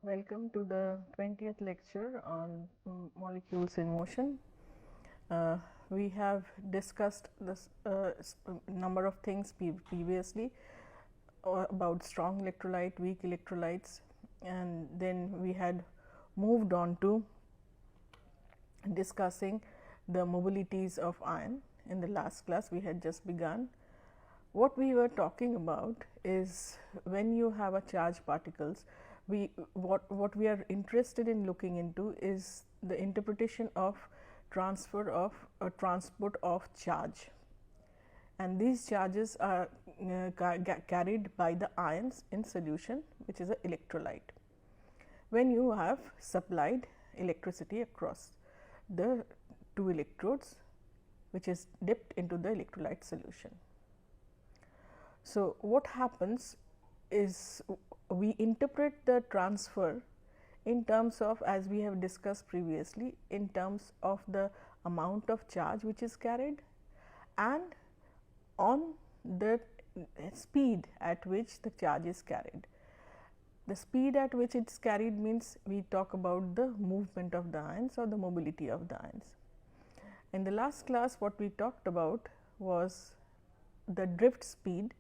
Welcome to the 20th lecture on molecules in motion. We have discussed this number of things previously about strong electrolyte, weak electrolytes, and then we had moved on to discussing the mobilities of ion. In the last class, we had just begun. What we were talking about is when you have a charged particles, what we are interested in looking into is the interpretation of transfer of transport of charge, and these charges are carried by the ions in solution, which is an electrolyte. When you have supplied electricity across the two electrodes, which is dipped into the electrolyte solution. So, what happens is we interpret the transfer in terms of, as we have discussed previously, in terms of the amount of charge which is carried and on the speed at which the charge is carried. The speed at which it is carried means we talk about the movement of the ions or the mobility of the ions. In the last class, what we talked about was the drift speed.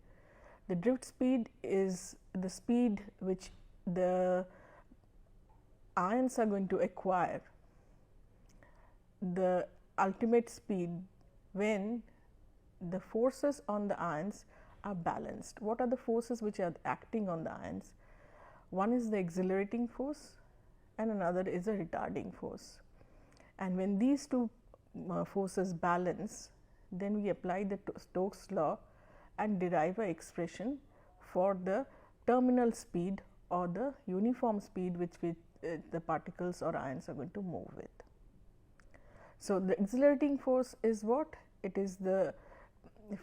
The drift speed is the speed which the ions are going to acquire, the ultimate speed when the forces on the ions are balanced. What are the forces which are acting on the ions? One is the accelerating force and another is a retarding force. And when these two forces balance, then we apply the Stokes law and derive an expression for the terminal speed or the uniform speed which the particles or ions are going to move with. So, the accelerating force is what? It is the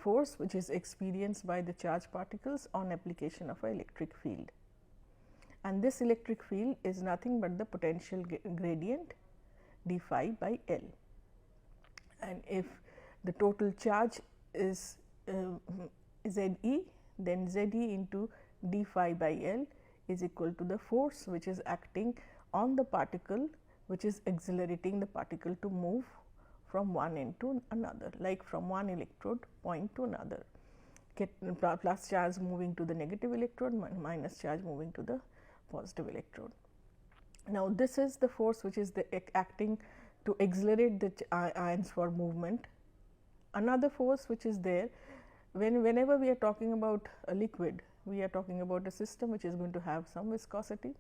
force which is experienced by the charged particles on application of an electric field, and this electric field is nothing but the potential gradient d phi by L. And if the total charge is Z e, then Z e into d phi by L is equal to the force which is acting on the particle, which is accelerating the particle to move from one end to another, like from one electrode point to another, plus charge moving to the negative electrode, minus charge moving to the positive electrode. Now, this is the force which is acting to accelerate the ions for movement. Another force which is there, whenever we are talking about a liquid, we are talking about a system which is going to have some viscosity.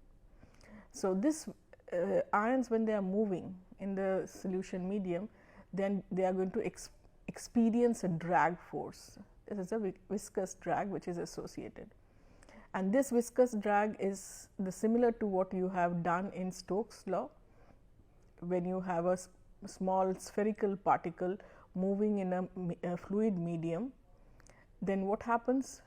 So, this ions, when they are moving in the solution medium, then they are going to experience a drag force. This is a viscous drag which is associated, and this viscous drag is similar to what you have done in Stokes law. When you have a small spherical particle moving in a fluid medium, then what happens?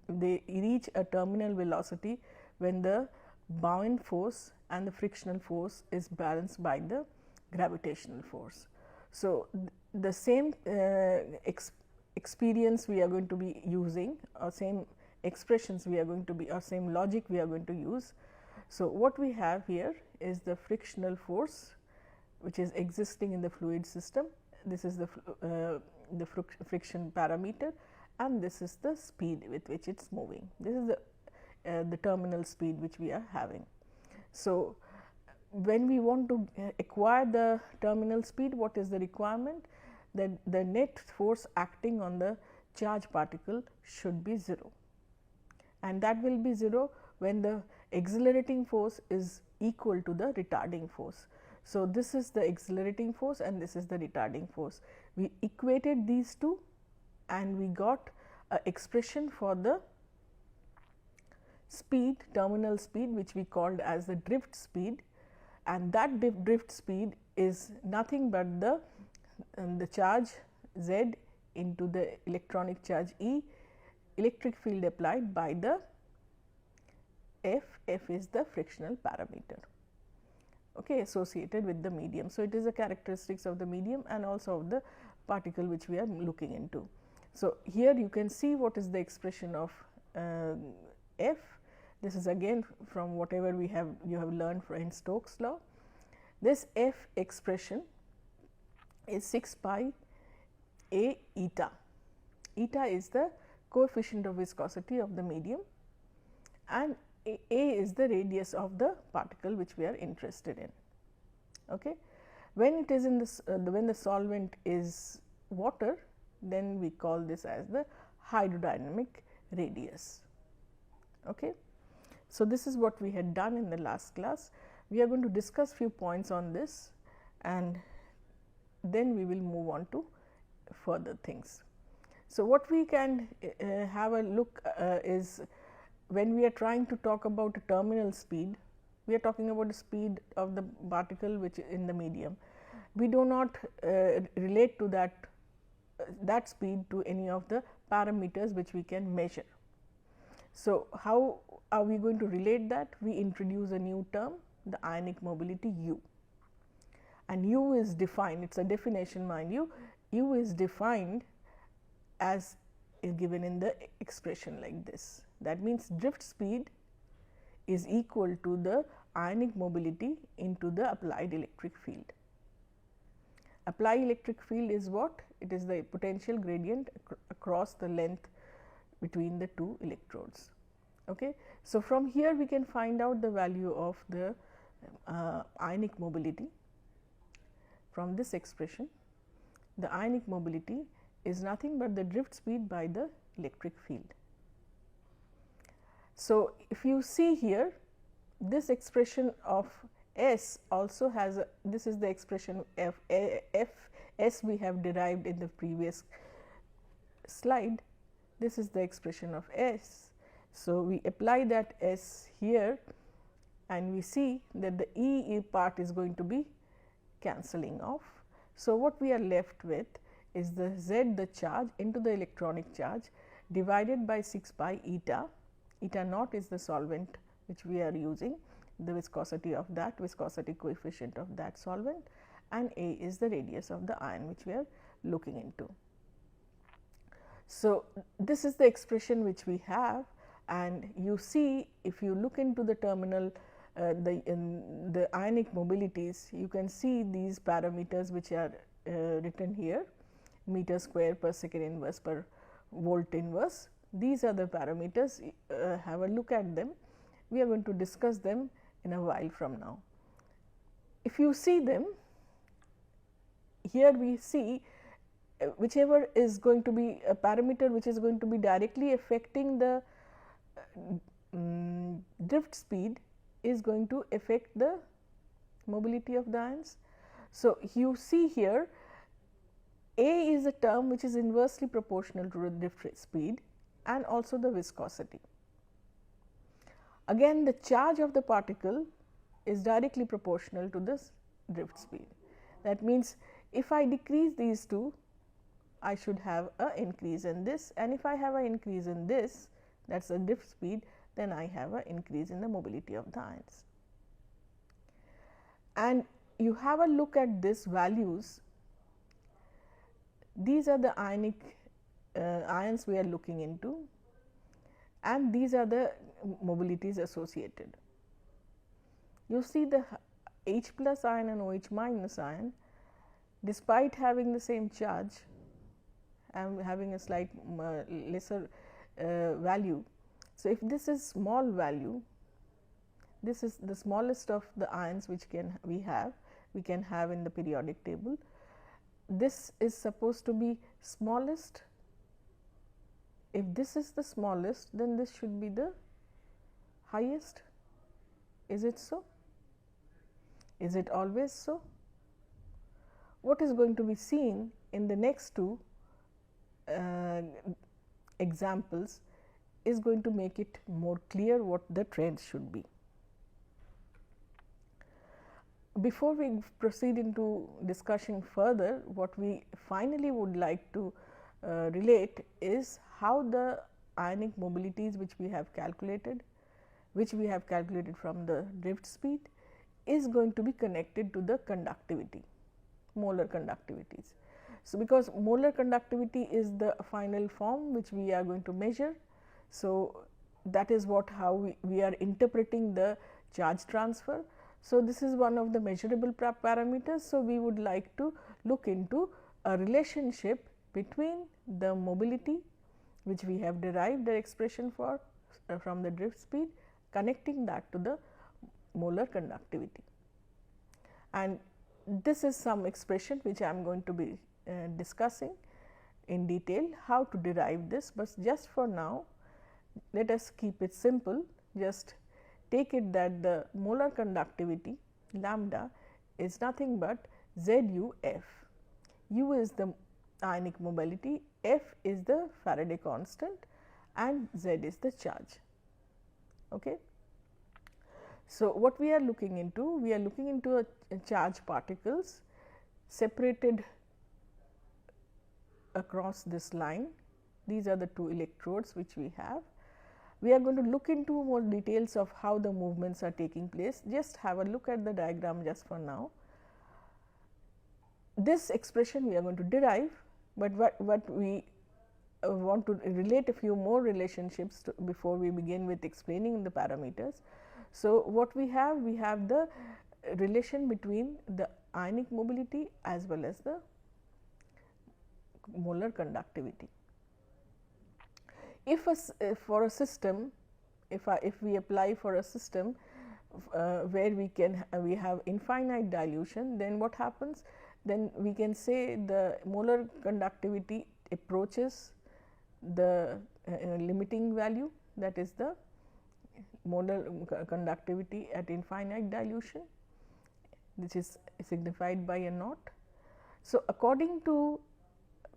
They reach a terminal velocity when the buoyant force and the frictional force is balanced by the gravitational force. So, the same experience we are going to be using, or same expressions we are going to be, or same logic we are going to use. So, what we have here is the frictional force which is existing in the fluid system. This is the friction parameter, and this is the speed with which it is moving. This is the terminal speed which we are having. So, when we want to acquire the terminal speed, what is the requirement? That the net force acting on the charged particle should be 0, and that will be 0 when the accelerating force is equal to the retarding force. So, this is the accelerating force and this is the retarding force. We equated these two and we got an expression for the speed, terminal speed, which we called as the drift speed, and that drift speed is nothing but the charge Z into the electronic charge E, electric field applied by the F. F is the frictional parameter, okay, associated with the medium. So, it is a characteristics of the medium and also of the particle which we are looking into. So, here you can see what is the expression of F. This is again from whatever you have learned in Stokes' law. This F expression is 6 pi A eta. Eta is the coefficient of viscosity of the medium, and A is the radius of the particle which we are interested in. Okay. When it is in this, when the solvent is water, then we call this as the hydrodynamic radius. Okay. So, this is what we had done in the last class. We are going to discuss few points on this, and then we will move on to further things. So, what we can have a look is, when we are trying to talk about a terminal speed, we are talking about the speed of the particle which is in the medium. We do not relate to that speed to any of the parameters which we can measure. So, how are we going to relate that? We introduce a new term, the ionic mobility u, and u is defined, it is a definition, mind you. U is defined as is given in the expression like this. That means, drift speed is equal to the ionic mobility into the applied electric field. Applied electric field is what? It is the potential gradient across the length between the two electrodes. Okay. So, from here we can find out the value of the ionic mobility from this expression. The ionic mobility is nothing but the drift speed by the electric field. So, if you see here, this expression of S also has a, this is the expression F S we have derived in the previous slide. This is the expression of S. So, we apply that S here, and we see that the E part is going to be cancelling off. So, what we are left with is the Z, the charge, into the electronic charge, divided by 6 pi eta. Eta naught is the solvent which we are using, the viscosity of that, viscosity coefficient of that solvent, and A is the radius of the ion which we are looking into. So, this is the expression which we have, and you see, if you look into the terminal the ionic mobilities, you can see these parameters which are written here, meter square per second inverse per volt inverse. These are the parameters, have a look at them. We are going to discuss them in a while from now. If you see them, here we see whichever is going to be a parameter which is going to be directly affecting the drift speed is going to affect the mobility of the ions. So, you see here A is a term which is inversely proportional to the drift speed and also the viscosity. Again, the charge of the particle is directly proportional to this drift speed. That means, if I decrease these two, I should have an increase in this, and if I have an increase in this, that is a drift speed, then I have an increase in the mobility of the ions. And you have a look at these values. These are the ionic ions we are looking into, and these are the mobilities associated. You see the H plus ion and OH minus ion, despite having the same charge and having a slight lesser value. So, if this is small value, this is the smallest of the ions which we can have in the periodic table. This is supposed to be smallest. If this is the smallest, then this should be the highest. Is it so? Is it always so? What is going to be seen in the next two examples is going to make it more clear what the trends should be. Before we proceed into discussion further, what we finally would like to relate is how the ionic mobilities which we have calculated from the drift speed is going to be connected to the conductivity, molar conductivities. So, because molar conductivity is the final form which we are going to measure. So, that is what how we are interpreting the charge transfer. So, this is one of the measurable parameters. So, we would like to look into a relationship between the mobility, which we have derived the expression for from the drift speed, connecting that to the molar conductivity. And this is some expression which I am going to be discussing in detail how to derive this, but just for now let us keep it simple. Just take it that the molar conductivity lambda is nothing but ZU F. U is the ionic mobility, F is the Faraday constant and Z is the charge. Okay. So, what we are looking into? We are looking into a charge particles separated across this line. These are the two electrodes which we have. We are going to look into more details of how the movements are taking place. Just have a look at the diagram just for now. This expression we are going to derive, but what we want to relate a few more relationships before we begin with explaining the parameters. So, what we have the relation between the ionic mobility as well as the molar conductivity. If for a system, if we apply for a system where we have infinite dilution, then what happens? Then we can say the molar conductivity approaches the limiting value, that is the molar conductivity at infinite dilution, which is signified by a naught. So, according to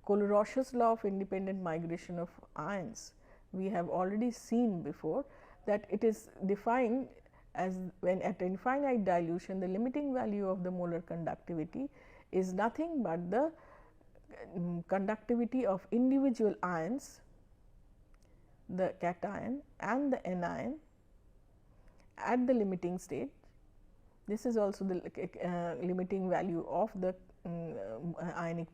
Colorausch's law of independent migration of ions, we have already seen before that it is defined as when at infinite dilution the limiting value of the molar conductivity is nothing but the conductivity of individual ions, the cation and the anion at the limiting state. This is also the limiting value of the ionic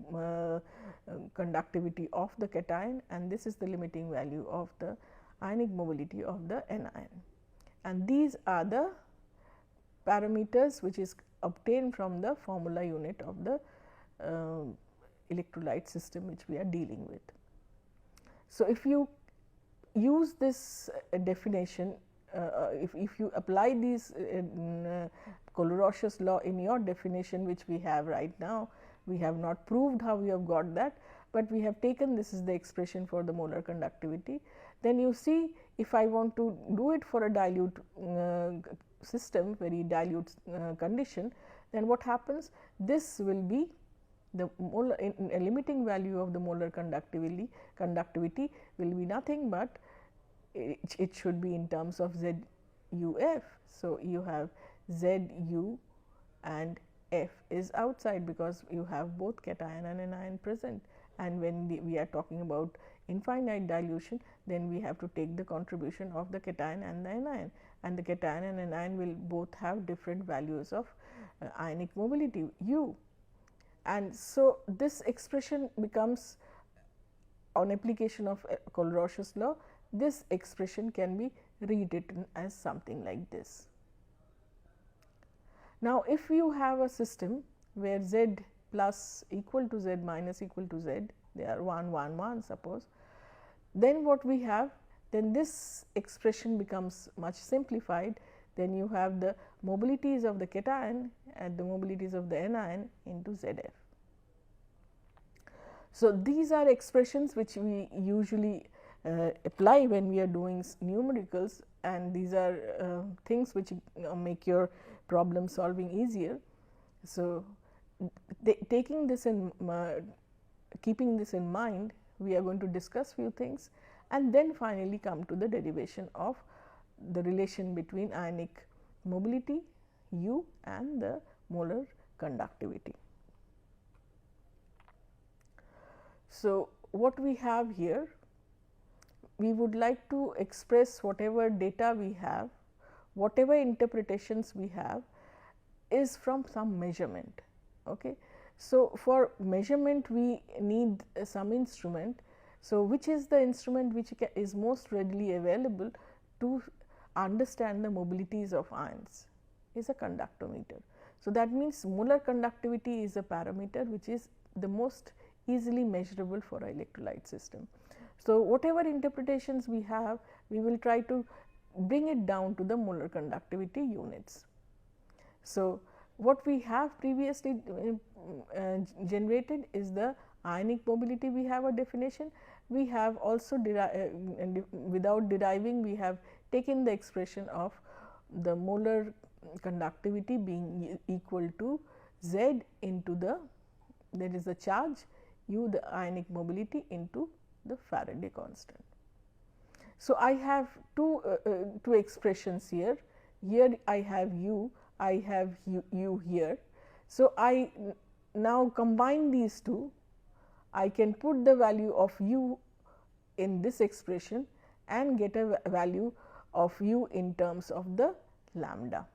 conductivity of the cation, and this is the limiting value of the ionic mobility of the anion. And these are the parameters which is obtained from the formula unit of the electrolyte system which we are dealing with. So, if you use this definition, if you apply these Colorausch's law in your definition which we have right now, we have not proved how we have got that, but we have taken this is the expression for the molar conductivity. Then you see, if I want to do it for a dilute system, very dilute condition, then what happens? This will be the molar limiting value of the molar conductivity will be nothing but it should be in terms of ZUF. So, you have ZU and F is outside because you have both cation and anion present, and when we are talking about infinite dilution, then we have to take the contribution of the cation and the anion, and the cation and anion will both have different values of ionic mobility U. And so, this expression becomes, on application of Colorausch's law, this expression can be rewritten as something like this. Now, if you have a system where Z plus equal to Z minus equal to Z, they are 1 1 1 suppose, then what we have, then this expression becomes much simplified. Then you have the mobilities of the cation and the mobilities of the anion into ZF. So, these are expressions which we usually apply when we are doing numericals, and these are things which make your problem solving easier. So, taking this in keeping this in mind, we are going to discuss few things and then finally come to the derivation of the relation between ionic mobility U and the molar conductivity. So, what we have here, we would like to express whatever data we have, whatever interpretations we have is from some measurement. Okay. So, for measurement we need some instrument. So, which is the instrument which is most readily available to understand the mobilities of ions is a conductometer. So, that means molar conductivity is a parameter which is the most easily measurable for an electrolyte system. So, whatever interpretations we have, we will try to bring it down to the molar conductivity units. So, what we have previously generated is the ionic mobility. We have a definition. We have also without deriving, we have taken the expression of the molar conductivity being equal to Z into the, there is a charge, U the ionic mobility into the Faraday constant. So, I have two expressions here. Here I have U, I have U here. So, I now combine these two. I can put the value of U in this expression and get a value of U in terms of the lambda.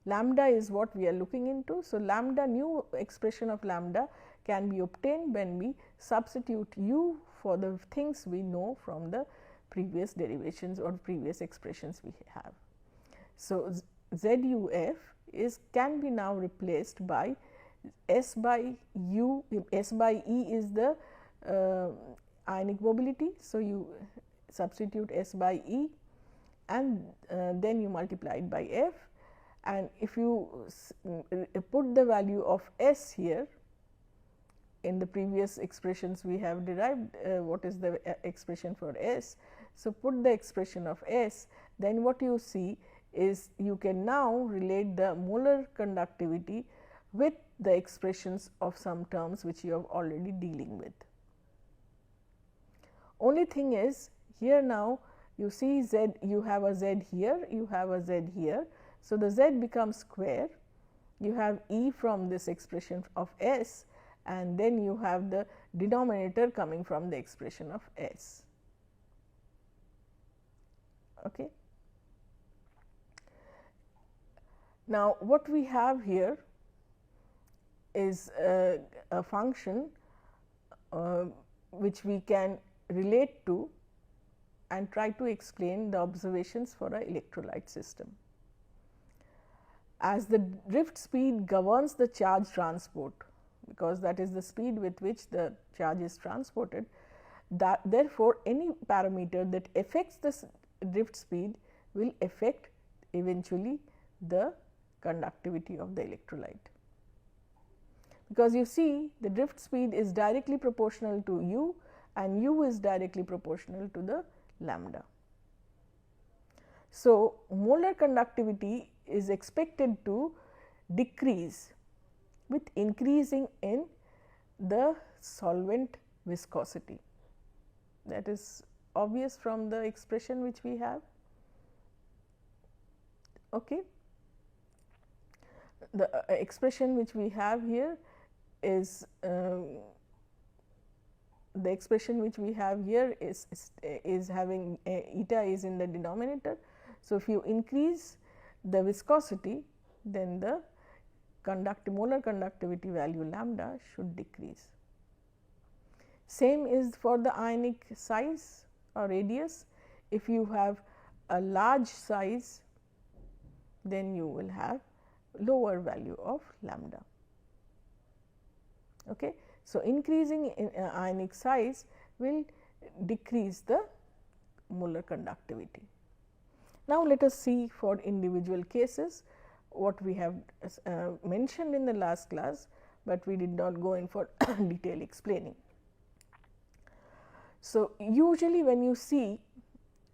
Lambda is what we are looking into. So, lambda, new expression of lambda can be obtained when we substitute U for the things we know from the previous derivations or previous expressions we have. So, ZUF can be now replaced by S by U, S by E is the ionic mobility. So, you substitute S by E and then you multiply it by F, and if you put the value of S here, in the previous expressions we have derived what is the expression for S. So, put the expression of S, then what you see is you can now relate the molar conductivity with the expressions of some terms which you are already dealing with. Only thing is, here now you see Z, you have a Z here, you have a Z here. So, the Z becomes square, you have E from this expression of S, and then you have the denominator coming from the expression of S. Okay. Now, what we have here is a function which we can relate to and try to explain the observations for an electrolyte system. As the drift speed governs the charge transport, because that is the speed with which the charge is transported, that therefore, any parameter that affects this drift speed will affect eventually the conductivity of the electrolyte. Because you see, the drift speed is directly proportional to U and U is directly proportional to the lambda. So, molar conductivity is expected to decrease with increasing in the solvent viscosity. That is obvious from the expression which we have. Okay. The expression which we have here is the expression which we have here is having eta is in the denominator. So, if you increase the viscosity, then the molar conductivity value lambda should decrease. Same is for the ionic size or radius. If you have a large size, then you will have lower value of lambda. Okay. So, increasing in ionic size will decrease the molar conductivity. Now, let us see for individual cases what we have mentioned in the last class, but we did not go in for detailed explaining. So, usually when you see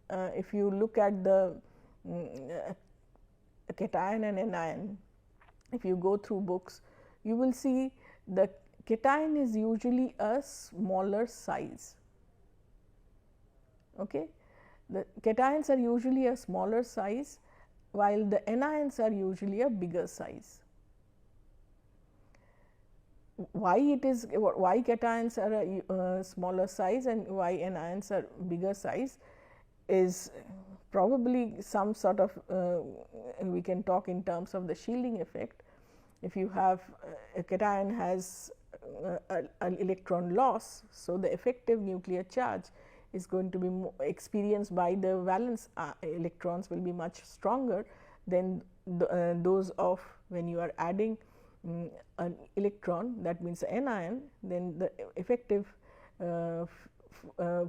if you look at the cation and anion, if you go through books, you will see the cation is usually a smaller size. Okay. The cations are usually a smaller size, while the anions are usually a bigger size. Why it is, why cations are a smaller size and why anions are bigger size is probably some sort of we can talk in terms of the shielding effect. If you have a cation has an electron loss, so the effective nuclear charge is going to be experienced by the valence electrons will be much stronger than those of when you are adding an electron, that means anion, then the effective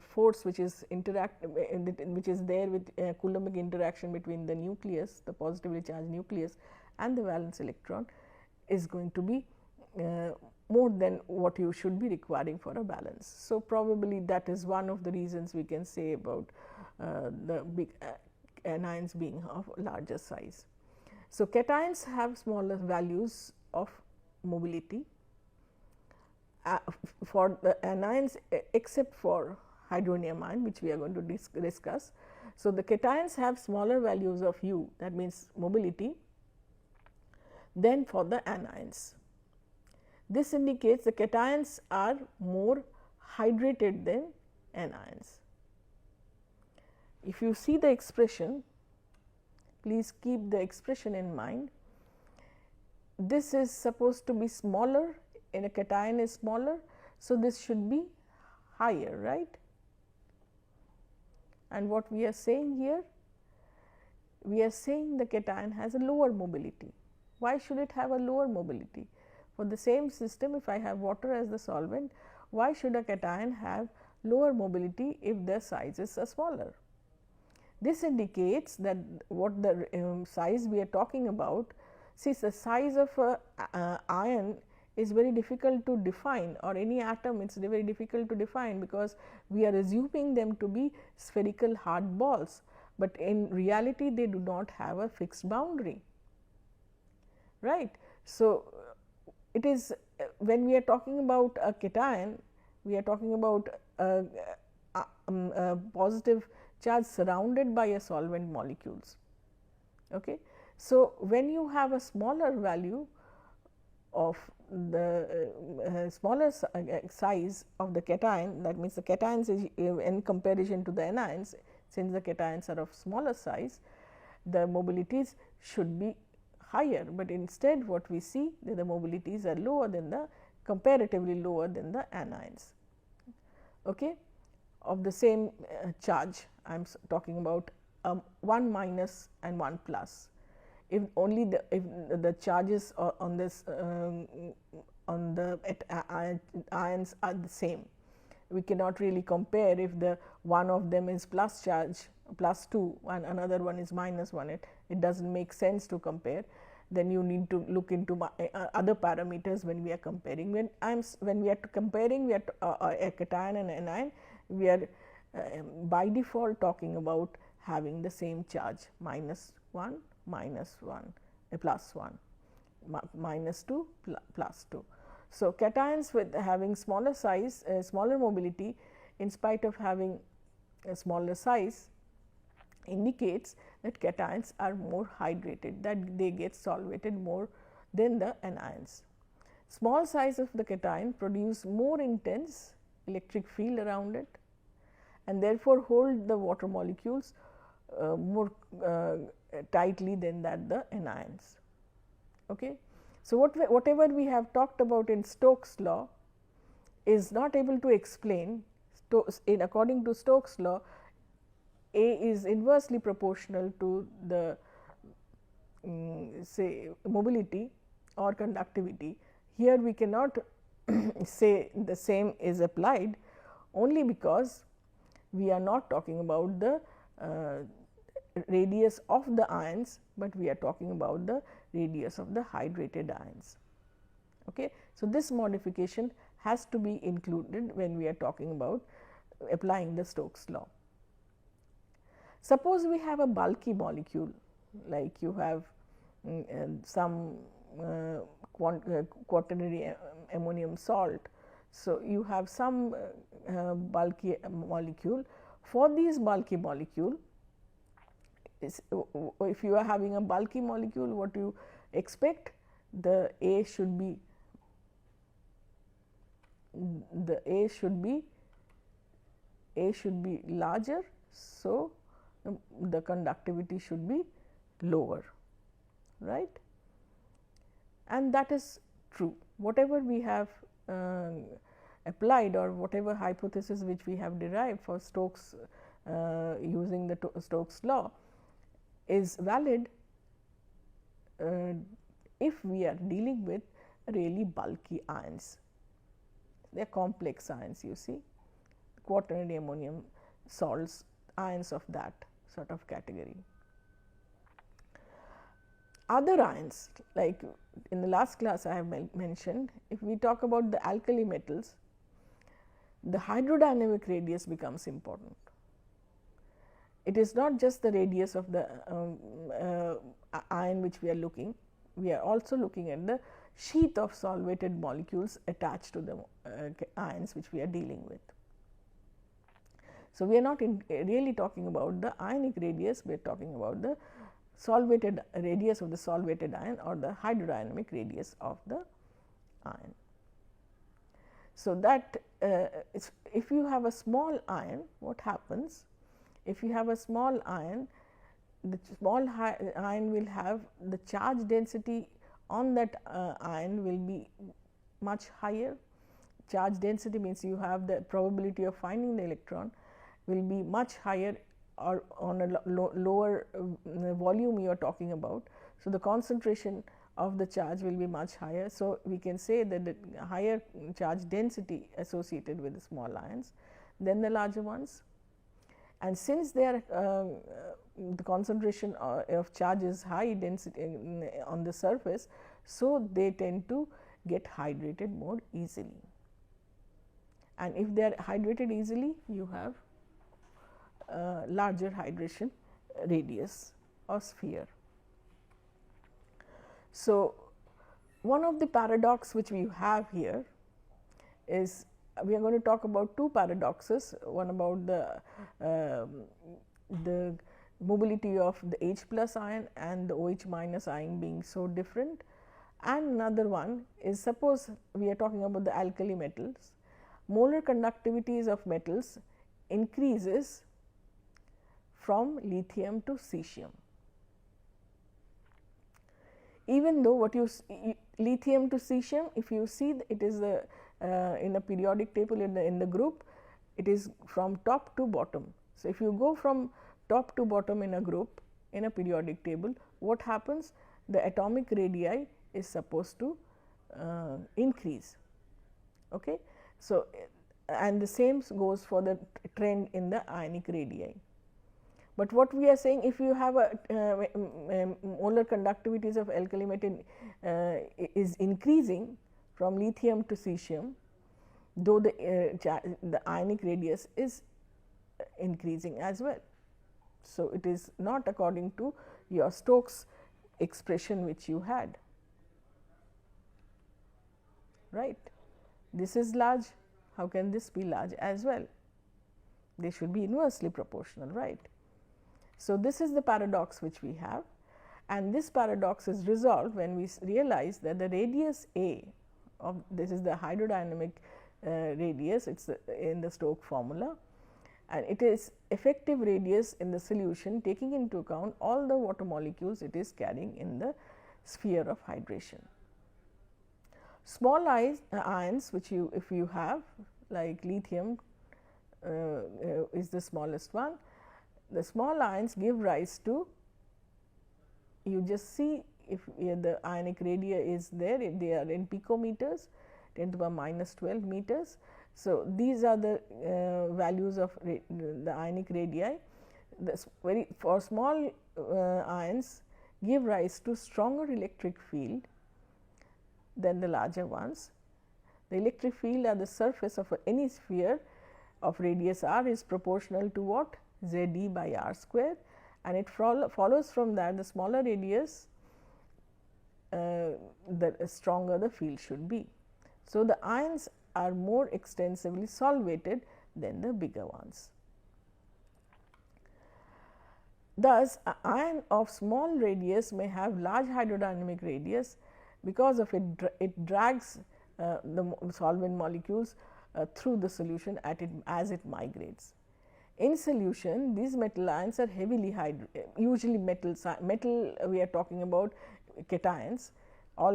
force which is which is there with Coulombic interaction between the nucleus, the positively charged nucleus and the valence electron is going to be more than what you should be requiring for a balance. So, probably that is one of the reasons we can say about the big anions being of larger size. So, cations have smaller values of mobility for the anions except for hydronium ion, which we are going to discuss. So, the cations have smaller values of U, that means mobility, than for the anions. This indicates the cations are more hydrated than anions. If you see the expression, please keep the expression in mind. This is supposed to be smaller, in a cation is smaller. So, this should be higher, right. And what we are saying here? We are saying the cation has a lower mobility. Why should it have a lower mobility? For the same system, if I have water as the solvent, why should a cation have lower mobility if the sizes are smaller? This indicates that what the size we are talking about, since the size of a ion is very difficult to define, or any atom it is very difficult to define, because we are assuming them to be spherical hard balls, but in reality they do not have a fixed boundary, right. So, it is when we are talking about a cation, we are talking about a positive charge surrounded by a solvent molecules. Okay. So, when you have a smaller value of the smaller size of the cation, that means the cations is in comparison to the anions, since the cations are of smaller size, the mobilities should be higher, but instead what we see that the mobilities are lower than the comparatively lower than the anions. Okay. Of the same charge, I am talking about 1 minus and 1 plus. If only the charges on this on the ions are the same, we cannot really compare if the one of them is plus charge +2 and another one is -1. It does not make sense to compare. Then you need to look into other parameters when we are comparing. When we are comparing, we are a cation and anion, we are by default talking about having the same charge -1 -1 +1 -2 +2. So, cations with having smaller size, smaller mobility, in spite of having a smaller size, indicates that cations are more hydrated, that they get solvated more than the anions. Small size of the cation produce more intense electric field around it, and therefore hold the water molecules more tightly than that the anions. Okay. So, whatever we have talked about in Stokes' law is not able to explain. According to Stokes' law, A is inversely proportional to the say mobility or conductivity. Here we cannot say the same is applied, only because we are not talking about the radius of the ions, but we are talking about the radius of the hydrated ions. Okay. So, this modification has to be included when we are talking about applying the Stokes' law. Suppose we have a bulky molecule, like you have some quaternary ammonium salt. So, you have some bulky molecule. For these bulky molecule, if you are having a bulky molecule, what you expect, the A should be larger. So, the conductivity should be lower, right, and that is true. Whatever we have applied, or whatever hypothesis which we have derived for Stokes using the Stokes law is valid if we are dealing with really bulky ions. They are complex ions, you see, quaternary ammonium salts, ions of that sort of category. Other ions, like in the last class I have mentioned, if we talk about the alkali metals, the hydrodynamic radius becomes important. It is not just the radius of the ion which we are looking, we are also looking at the sheath of solvated molecules attached to the ions which we are dealing with. So, we are not really talking about the ionic radius, we are talking about the solvated radius of the solvated ion or the hydrodynamic radius of the ion. So, that if you have a small ion, what happens? If you have a small ion, the small ion will have the charge density on that ion will be much higher. Charge density means you have the probability of finding the electron will be much higher or on a lower volume you are talking about. So, the concentration of the charge will be much higher. So, we can say that the higher charge density associated with the small ions than the larger ones. And since they are the concentration of charge is high density on the surface, so they tend to get hydrated more easily. And if they are hydrated easily, you have larger hydration radius or sphere. So, one of the paradox which we have here is we are going to talk about two paradoxes, one about the mobility of the H plus ion and the OH minus ion being so different, and another one is, suppose we are talking about the alkali metals, molar conductivities of metals increases from lithium to cesium. Even though what you lithium to cesium, if you see it is the in a periodic table in the group, it is from top to bottom. So, if you go from top to bottom in a group in a periodic table, what happens? The atomic radii is supposed to increase. Okay. So, and the same goes for the trend in the ionic radii. But what we are saying, if you have a molar conductivities of alkali metal is increasing from lithium to cesium, though the ionic radius is increasing as well. So, it is not according to your Stokes expression which you had, right. This is large, how can this be large as well? They should be inversely proportional, right. So, this is the paradox which we have, and this paradox is resolved when we realize that the radius A of this is the hydrodynamic radius, it is in the Stokes formula, and it is effective radius in the solution taking into account all the water molecules it is carrying in the sphere of hydration. Small ions which you, if you have like lithium is the smallest one, the small ions give rise to, you just see if the ionic radii is there, if they are in picometers, 10 to the power minus 12 meters. So, these are the values of the ionic radii. For small ions give rise to stronger electric field than the larger ones. The electric field at the surface of any sphere of radius r is proportional to what? Z d by r square, and it follows from that the smaller radius the stronger the field should be. So, the ions are more extensively solvated than the bigger ones. Thus, an ion of small radius may have large hydrodynamic radius, because of it drags the solvent molecules through the solution as it migrates. In solution, these metal ions are heavily usually metal we are talking about cations, all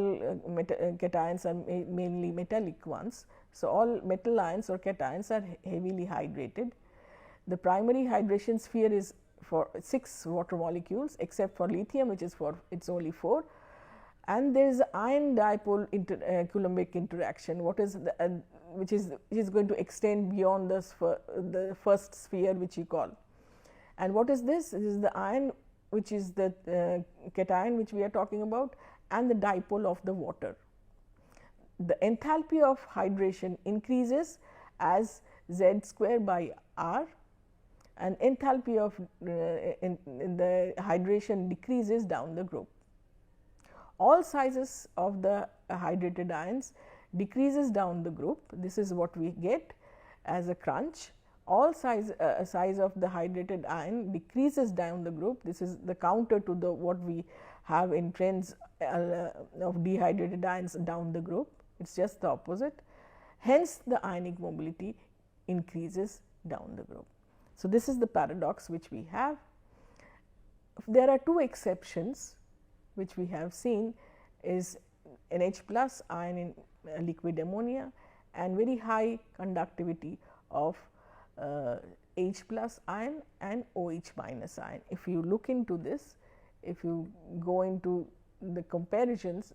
cations are mainly metallic ones. So, all metal ions or cations are heavily hydrated. The primary hydration sphere is for 6 water molecules, except for lithium, which is for it is only 4, and there is ion dipole Coulombic interaction, what is the, which is going to extend beyond this the first sphere, which you call. And what is this? This is the ion, which is the cation which we are talking about, and the dipole of the water. The enthalpy of hydration increases as Z square by R, and enthalpy of in the hydration decreases down the group. All sizes of the hydrated ions decreases down the group. This is what we get as a crunch. All size of the hydrated ion decreases down the group. This is the counter to the what we have in trends of dehydrated ions down the group. It is just the opposite. Hence, the ionic mobility increases down the group. So, this is the paradox which we have. There are 2 exceptions which we have seen, is NH plus ion in liquid ammonia and very high conductivity of H plus ion and OH minus ion. If you look into this, if you go into the comparisons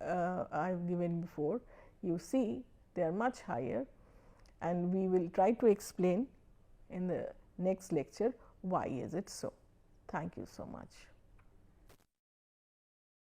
I have given before, you see they are much higher, and we will try to explain in the next lecture why is it so. Thank you so much.